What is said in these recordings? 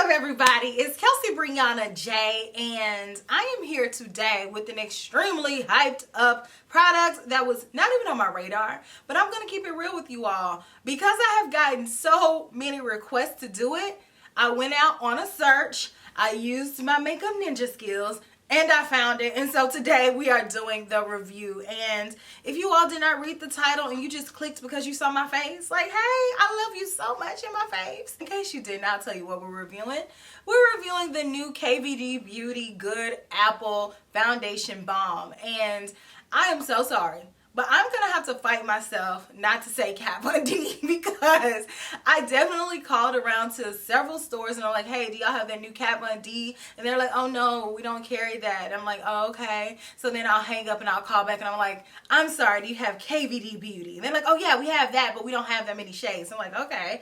up, everybody? It's Kelsee Briana J, and I am here today with an extremely hyped up product that was not even on my radar, but I'm gonna keep it real with you all. Because I have gotten so many requests to do it, I went out on a search, I used my makeup ninja skills, and I found it. And so today we are doing the review. And if you all did not read the title and you just clicked because you saw my face, like, hey, I love you so much in my face. In case you didn't, I'll tell you what we're reviewing. We're reviewing the new KVD Beauty Good Apple Foundation Balm. And I am so sorry, but I'm gonna have to fight myself not to say Kat Von D because I definitely called around to several stores and I'm like, hey, do y'all have that new Kat Von D? And they're like, oh no, we don't carry that. And I'm like, oh, okay. So then I'll hang up and I'll call back and I'm like, I'm sorry, do you have KVD Beauty? And they're like, oh yeah, we have that, but we don't have that many shades. I'm like, okay.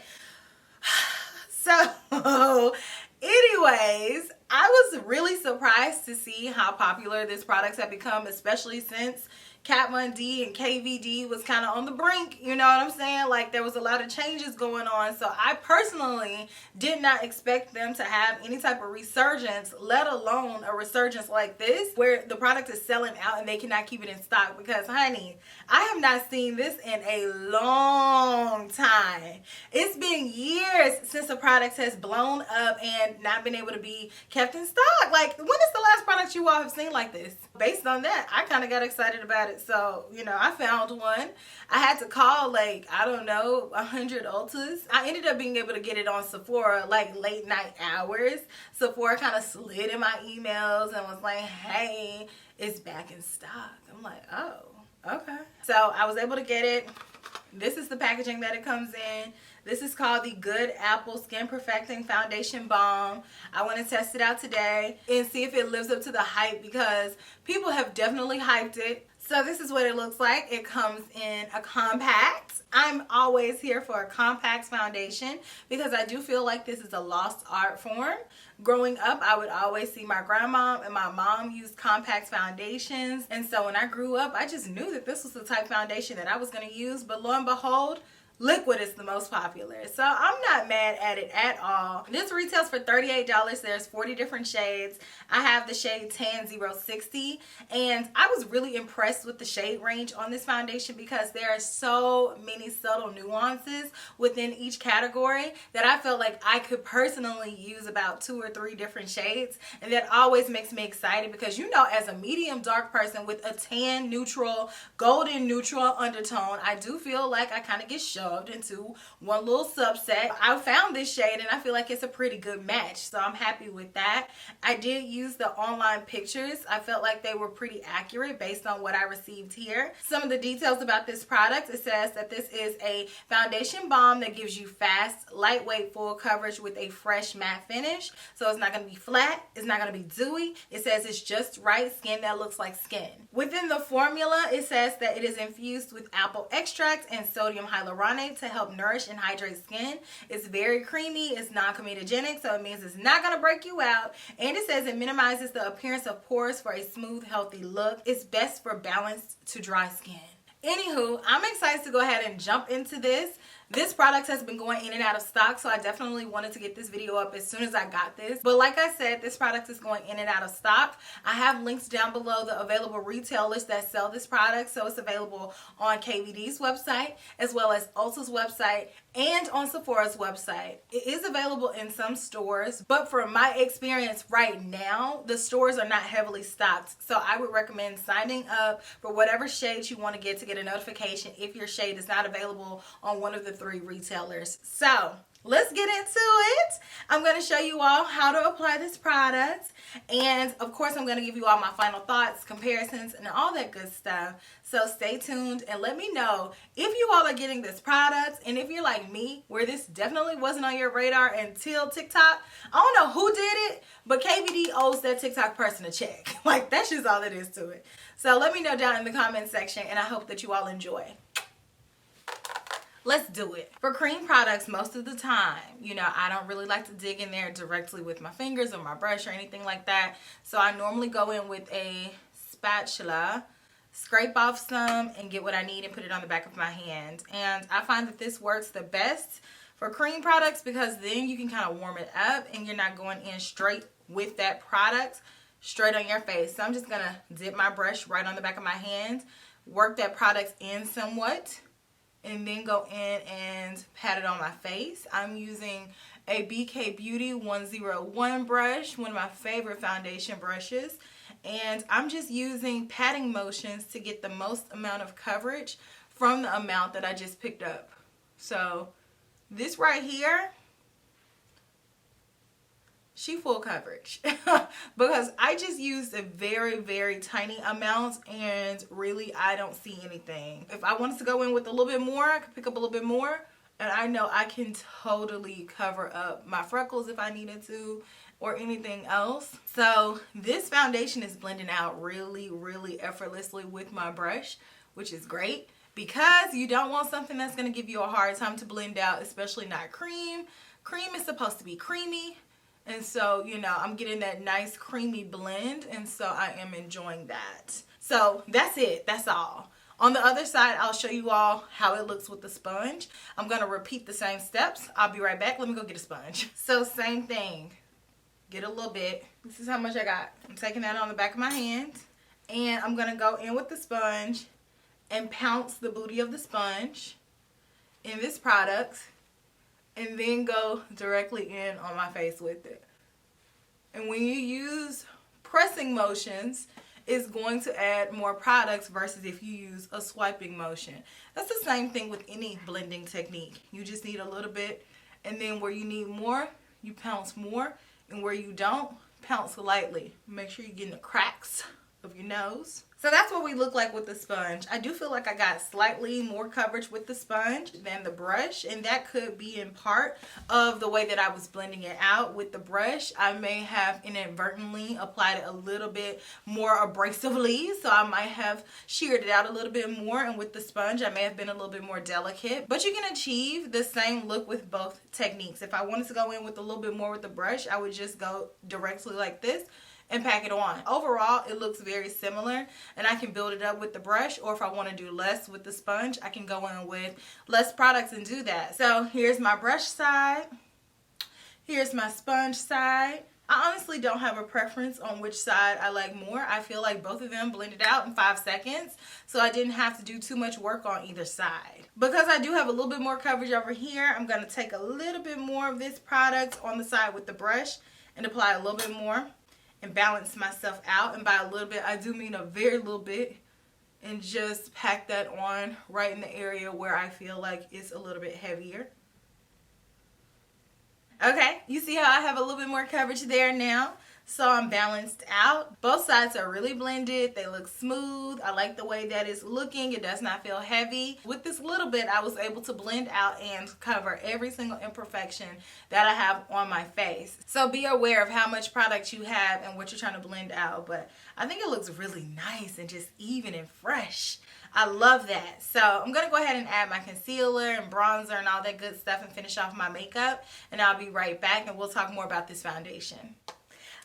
So anyways, I was really surprised to see how popular this product had become, especially since Kat Von D and KVD was kind of on the brink, you know what I'm saying? Like, there was a lot of changes going on. So I personally did not expect them to have any type of resurgence, let alone a resurgence like this, where the product is selling out and they cannot keep it in stock. Because, honey, I have not seen this in a long time. It's been years since a product has blown up and not been able to be kept in stock. Like, when is the last product you all have seen like this? Based on that, I kind of got excited about it. So, you know, I found one. I had to call, like, I don't know, 100 Ultas. I ended up being able to get it on Sephora, like, late night hours. Sephora kind of slid in my emails and was like, hey, it's back in stock. I'm like, oh, okay. So I was able to get it. This is the packaging that it comes in. This is called the Good Apple Skin Perfecting Foundation Balm. I want to test it out today and see if it lives up to the hype because people have definitely hyped it. So this is what it looks like. It comes in a compact. I'm always here for a compact foundation because I do feel like this is a lost art form. Growing up, I would always see my grandma and my mom use compact foundations. And so when I grew up, I just knew that this was the type of foundation that I was going to use. But lo and behold, liquid is the most popular. So I'm not mad at it at all. This retails for $38. There's 40 different shades. I have the shade Tan 060 and I was really impressed with the shade range on this foundation because there are so many subtle nuances within each category that I felt like I could personally use about 2 or 3 different shades, and that always makes me excited because, you know, as a medium dark person with a tan neutral, golden neutral undertone, I do feel like I kind of get shoved into one little subset. I found this shade and I feel like it's a pretty good match, so I'm happy with that. I did use the online pictures. I felt like they were pretty accurate based on what I received here. Some of the details about this product, it says that this is a foundation balm that gives you fast, lightweight, full coverage with a fresh matte finish. So it's not going to be flat, it's not going to be dewy. It says it's just right skin that looks like skin. Within the formula, it says that it is infused with apple extract and sodium hyaluronic to help nourish and hydrate skin. It's very creamy, it's non-comedogenic, so it means it's not going to break you out. And it says it minimizes the appearance of pores for a smooth, healthy look. It's best for balanced to dry skin. Anywho, I'm excited to go ahead and jump into this. This product has been going in and out of stock, so I definitely wanted to get this video up as soon as I got this. But like I said, this product is going in and out of stock. I have links down below the available retailers that sell this product. So it's available on KVD's website, as well as Ulta's website, and on Sephora's website. It is available in some stores, but from my experience right now, the stores are not heavily stocked. So I would recommend signing up for whatever shade you want to get a notification if your shade is not available on one of the 3 retailers. So let's get into it. I'm going to show you all how to apply this product, and of course I'm going to give you all my final thoughts, comparisons, and all that good stuff. So stay tuned and let me know if you all are getting this product, and if you're like me where this definitely wasn't on your radar until TikTok. I don't know who did it, but KVD owes that TikTok person a check. Like, that's just all it is to it. So let me know down in the comment section, and I hope that you all enjoy. Let's do it. For cream products, most of the time, you know, I don't really like to dig in there directly with my fingers or my brush or anything like that. So I normally go in with a spatula, scrape off some, and get what I need and put it on the back of my hand. And I find that this works the best for cream products because then you can kind of warm it up and you're not going in straight with that product straight on your face. So I'm just going to dip my brush right on the back of my hand, work that product in somewhat, and then go in and pat it on my face. I'm using a BK Beauty 101 brush, one of my favorite foundation brushes. And I'm just using patting motions to get the most amount of coverage from the amount that I just picked up. So this right here, she full coverage because I just used a very, very tiny amount and really I don't see anything. If I wanted to go in with a little bit more, I could pick up a little bit more, and I know I can totally cover up my freckles if I needed to or anything else. So this foundation is blending out really, really effortlessly with my brush, which is great because you don't want something that's going to give you a hard time to blend out, especially not cream. Cream is supposed to be creamy. And so, you know, I'm getting that nice creamy blend, and so I am enjoying that. So that's it. That's all. On the other side, I'll show you all how it looks with the sponge. I'm going to repeat the same steps. I'll be right back. Let me go get a sponge. So same thing. Get a little bit. This is how much I got. I'm taking that on the back of my hand, and I'm going to go in with the sponge and pounce the booty of the sponge in this product, and then go directly in on my face with it. And when you use pressing motions, it's going to add more products versus if you use a swiping motion. That's the same thing with any blending technique. You just need a little bit, and then where you need more, you pounce more, and where you don't, pounce lightly. Make sure you're getting the cracks of your nose. So that's what we look like with the sponge. I do feel like I got slightly more coverage with the sponge than the brush, and that could be in part of the way that I was blending it out with the brush. I may have inadvertently applied it a little bit more abrasively, so I might have sheared it out a little bit more, and with the sponge I may have been a little bit more delicate. But you can achieve the same look with both techniques. If I wanted to go in with a little bit more with the brush, I would just go directly like this and pack it on. Overall, it looks very similar, and I can build it up with the brush, or if I want to do less with the sponge, I can go in with less products and do that. So here's my brush side. Here's my sponge side. I honestly don't have a preference on which side I like more. I feel like both of them blended out in 5 seconds, so I didn't have to do too much work on either side. Because I do have a little bit more coverage over here, I'm going to take a little bit more of this product on the side with the brush and apply a little bit more and balance myself out. And by a little bit, I do mean a very little bit, and just pack that on right in the area where I feel like it's a little bit heavier. Okay, you see how I have a little bit more coverage there now? So I'm balanced out. Both sides are really blended. They look smooth. I like the way that it's looking. It does not feel heavy. With this little bit, I was able to blend out and cover every single imperfection that I have on my face. So be aware of how much product you have and what you're trying to blend out. But I think it looks really nice and just even and fresh. I love that. So I'm going to go ahead and add my concealer and bronzer and all that good stuff and finish off my makeup. And I'll be right back and we'll talk more about this foundation.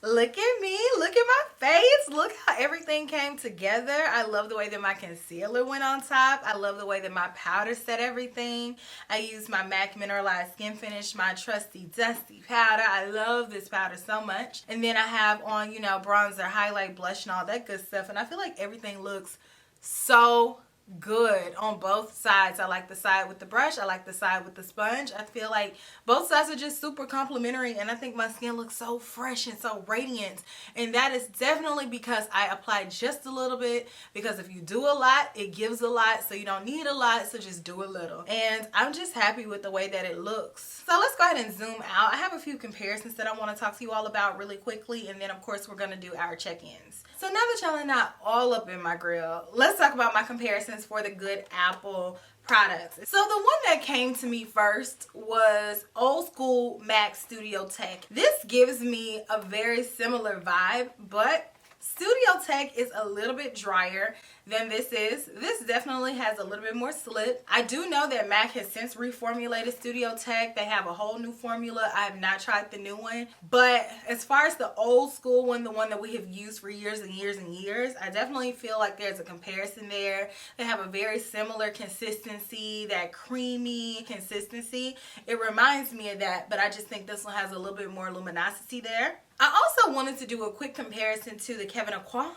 Look at me, look at my face, look how everything came together. I love the way that my concealer went on top. I love the way that my powder set everything. I used my MAC Mineralize Skin Finish, my trusty dusty powder. I love this powder so much. And then I have on, you know, bronzer, highlight, blush, and all that good stuff. And I feel like everything looks so good on both sides. I like the side with the brush. I like the side with the sponge. I feel like both sides are just super complimentary, and I think my skin looks so fresh and so radiant, and that is definitely because I applied just a little bit, because if you do a lot, it gives a lot, so you don't need a lot, so just do a little. And I'm just happy with the way that it looks. So let's go ahead and zoom out. I have a few comparisons that I want to talk to you all about really quickly, and then of course we're going to do our check-ins. So now that y'all are not all up in my grill, let's talk about my comparisons for the Good Apple products. So the one that came to me first was Old School MAC Studio Tech. This gives me a very similar vibe, but Studio Tech is a little bit drier than this is. This definitely has a little bit more slip. I do know that MAC has since reformulated Studio Tech. They have a whole new formula. I have not tried the new one. But as far as the old school one, the one that we have used for years and years and years, I definitely feel like there's a comparison there. They have a very similar consistency, that creamy consistency. It reminds me of that, but I just think this one has a little bit more luminosity there. I also wanted to do a quick comparison to the Kevin Aqua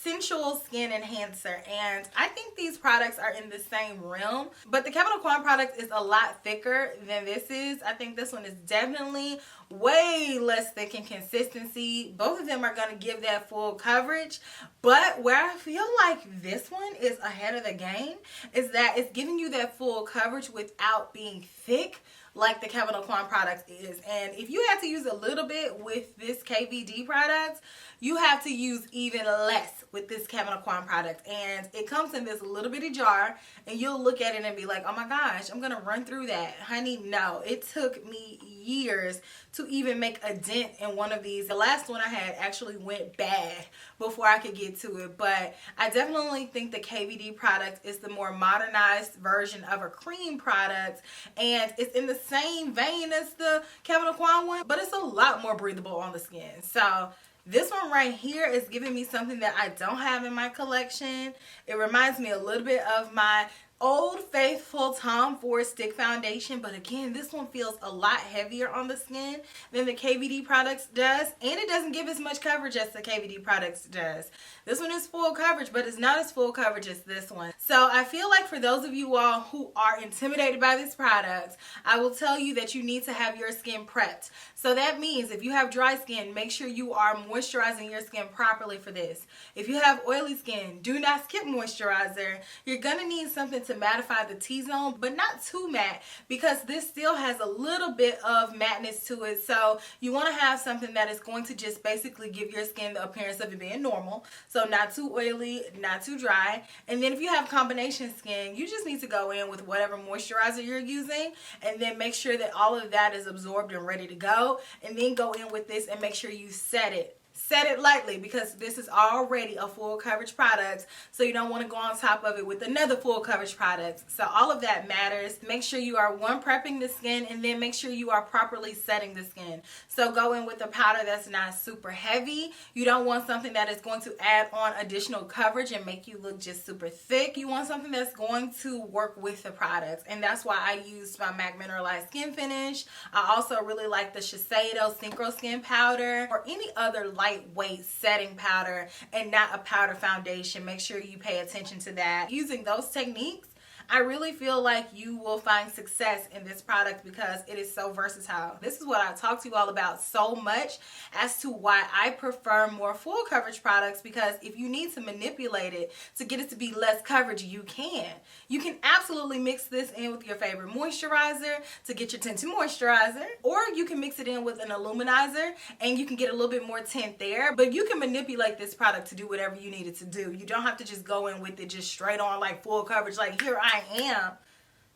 Sensual Skin Enhancer, and I think these products are in the same realm, but the Kevin Aqua product is a lot thicker than this is. I think this one is definitely way less thick in consistency. Both of them are going to give that full coverage, but where I feel like this one is ahead of the game is that it's giving you that full coverage without being thick like the Kevin Aqua product is. And if you have to use a little bit with this KVD product, you have to use even less with this Kevin Aqua product. And it comes in this little bitty jar, and you'll look at it and be like, oh my gosh, I'm gonna run through that. Honey, no, it took me years to even make a dent in one of these. The last one I had actually went bad before I could get to it, but I definitely think the KVD product is the more modernized version of a cream product, and it's in the same vein as the Kevin Aqua one, but it's a lot more breathable on the skin. So this one right here is giving me something that I don't have in my collection. It reminds me a little bit of my old faithful Tom Ford stick foundation, but again, this one feels a lot heavier on the skin than the KVD products does, and it doesn't give as much coverage as the KVD products does. This one is full coverage, but it's not as full coverage as this one. So I feel like for those of you all who are intimidated by this product, I will tell you that you need to have your skin prepped. So that means if you have dry skin, make sure you are moisturizing your skin properly for this. If you have oily skin, do not skip moisturizer. You're gonna need something to mattify the T-zone, but not too matte, because this still has a little bit of matteness to it. So you want to have something that is going to just basically give your skin the appearance of it being normal. So not too oily, not too dry. And then if you have combination skin, you just need to go in with whatever moisturizer you're using, and then make sure that all of that is absorbed and ready to go. And then go in with this and make sure you set it. Set it lightly, because this is already a full coverage product, so you don't want to go on top of it with another full coverage product. So all of that matters. Make sure you are prepping the skin, and then make sure you are properly setting the skin. So go in with a powder that's not super heavy. You don't want something that is going to add on additional coverage and make you look just super thick. You want something that's going to work with the product, and that's why I used my MAC Mineralize Skin Finish. I also really like the Shiseido Synchro Skin Powder, or any other lightweight setting powder and not a powder foundation. Make sure you pay attention to that. Using those techniques, I really feel like you will find success in this product because it is so versatile. This is what I talk to you all about so much as to why I prefer more full coverage products, because if you need to manipulate it to get it to be less coverage, you can. You can absolutely mix this in with your favorite moisturizer to get your tinted moisturizer, or you can mix it in with an illuminizer and you can get a little bit more tint there, but you can manipulate this product to do whatever you need it to do. You don't have to just go in with it just straight on like full coverage, like here I am.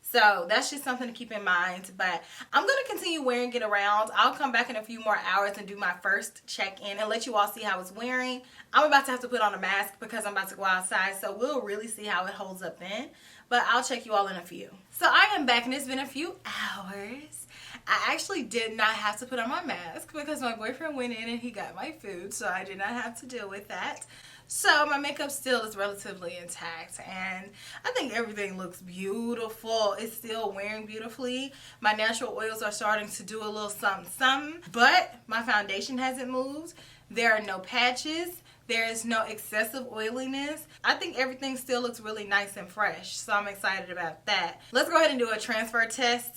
So that's just something to keep in mind. But I'm going to continue wearing it around. I'll come back in a few more hours and do my first check-in and let you all see how it's wearing. I'm about to have to put on a mask because I'm about to go outside, so we'll really see how it holds up then. But I'll check you all in a few. So I am back, and it's been a few hours. I actually did not have to put on my mask because my boyfriend went in and he got my food, so I did not have to deal with that. So my makeup still is relatively intact, and I think everything looks beautiful. It's still wearing beautifully. My natural oils are starting to do a little something, but my foundation hasn't moved. There are no patches. There is no excessive oiliness. I think everything still looks really nice and fresh, so I'm excited about that. Let's go ahead and do a transfer test.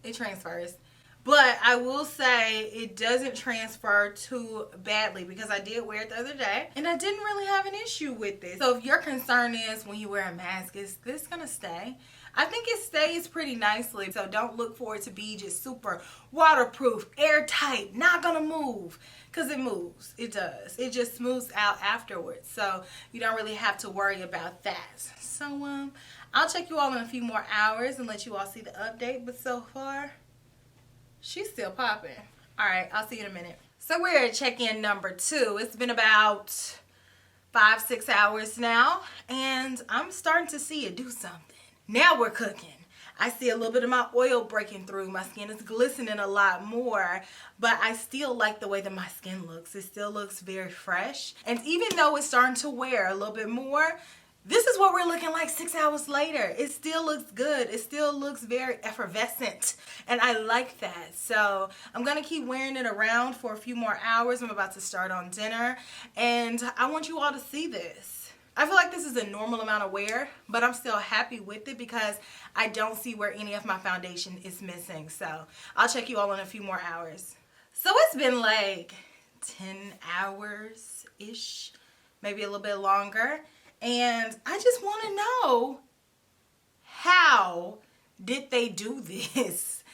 It transfers. But I will say it doesn't transfer too badly because I did wear it the other day and I didn't really have an issue with it. So if your concern is when you wear a mask, is this gonna stay? I think it stays pretty nicely. So don't look for it to be just super waterproof, airtight, not gonna move, because it moves. It does. It just smooths out afterwards. So you don't really have to worry about that. So I'll check you all in a few more hours and let you all see the update. But so far, she's still popping. All right, I'll see you in a minute. So we're at check-in number 2. It's been about 5-6 hours now, and I'm starting to see it do something. Now we're cooking. I see a little bit of my oil breaking through. My skin is glistening a lot more, but I still like the way that my skin looks. It still looks very fresh. And even though it's starting to wear a little bit more, this is what we're looking like 6 hours later. It still looks good. It still looks very effervescent. And I like that. So I'm going to keep wearing it around for a few more hours. I'm about to start on dinner. And I want you all to see this. I feel like this is a normal amount of wear, but I'm still happy with it because I don't see where any of my foundation is missing. So I'll check you all in a few more hours. So it's been like 10 hours-ish, maybe a little bit longer. And I just want to know, how did they do this?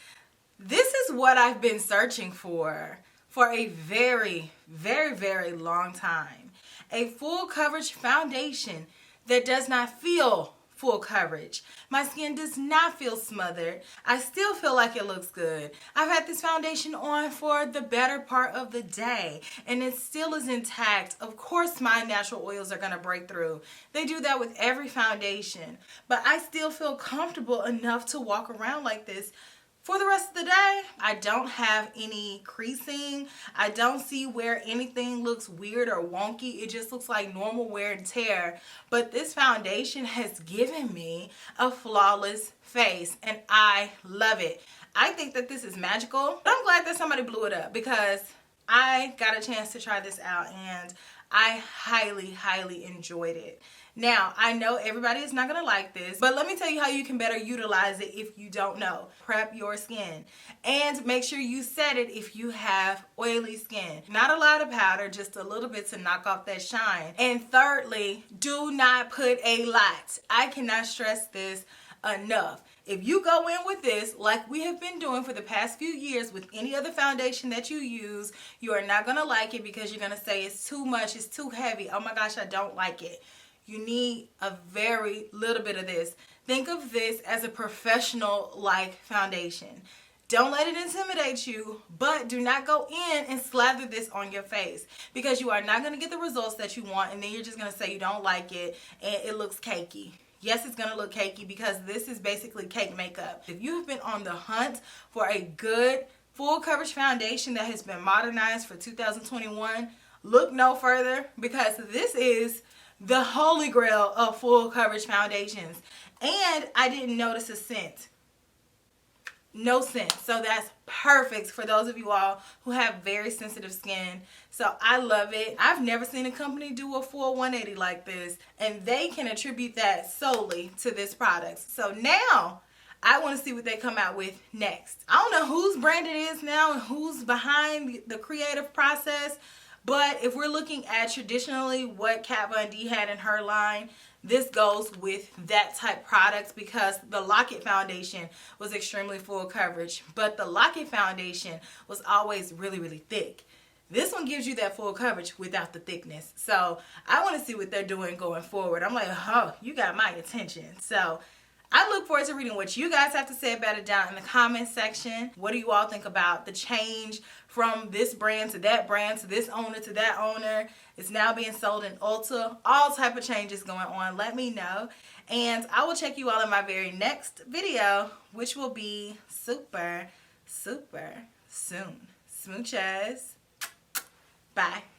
This is what I've been searching for a very, very, very long time. A full coverage foundation that does not feel full coverage. My skin does not feel smothered. I still feel like it looks good. I've had this foundation on for the better part of the day and it still is intact. Of course my natural oils are going to break through. They do that with every foundation, but I still feel comfortable enough to walk around like this for the rest of the day. I don't have any creasing. I don't see where anything looks weird or wonky. It just looks like normal wear and tear. But this foundation has given me a flawless face and I love it. I think that this is magical. But I'm glad that somebody blew it up because I got a chance to try this out and I highly, highly enjoyed it. Now, I know everybody is not going to like this, but let me tell you how you can better utilize it if you don't know. Prep your skin and make sure you set it if you have oily skin. Not a lot of powder, just a little bit to knock off that shine. And thirdly, do not put a lot. I cannot stress this enough. If you go in with this like we have been doing for the past few years with any other foundation that you use, you are not going to like it because you're going to say it's too much, it's too heavy. Oh my gosh, I don't like it. You need a very little bit of this. Think of this as a professional-like foundation. Don't let it intimidate you, but do not go in and slather this on your face because you are not going to get the results that you want and then you're just going to say you don't like it and it looks cakey. Yes, it's going to look cakey because this is basically cake makeup. If you have been on the hunt for a good full coverage foundation that has been modernized for 2021, look no further because this is the holy grail of full coverage foundations. And I didn't notice a scent. No scent. So that's perfect for those of you all who have very sensitive skin. So I love it. I've never seen a company do a full 180 like this. And they can attribute that solely to this product. So now I want to see what they come out with next. I don't know whose brand it is now and who's behind the creative process. But if we're looking at traditionally what Kat Von D had in her line, this goes with that type product because the Lock-It foundation was extremely full coverage. But the Lock-It foundation was always really, really thick. This one gives you that full coverage without the thickness. So I want to see what they're doing going forward. I'm like, oh, you got my attention. So I look forward to reading what you guys have to say about it down in the comments section. What do you all think about the change from this brand to that brand to this owner to that owner? It's now being sold in Ulta. All type of changes going on. Let me know. And I will check you all in my very next video, which will be super, super soon. Smooches. Bye.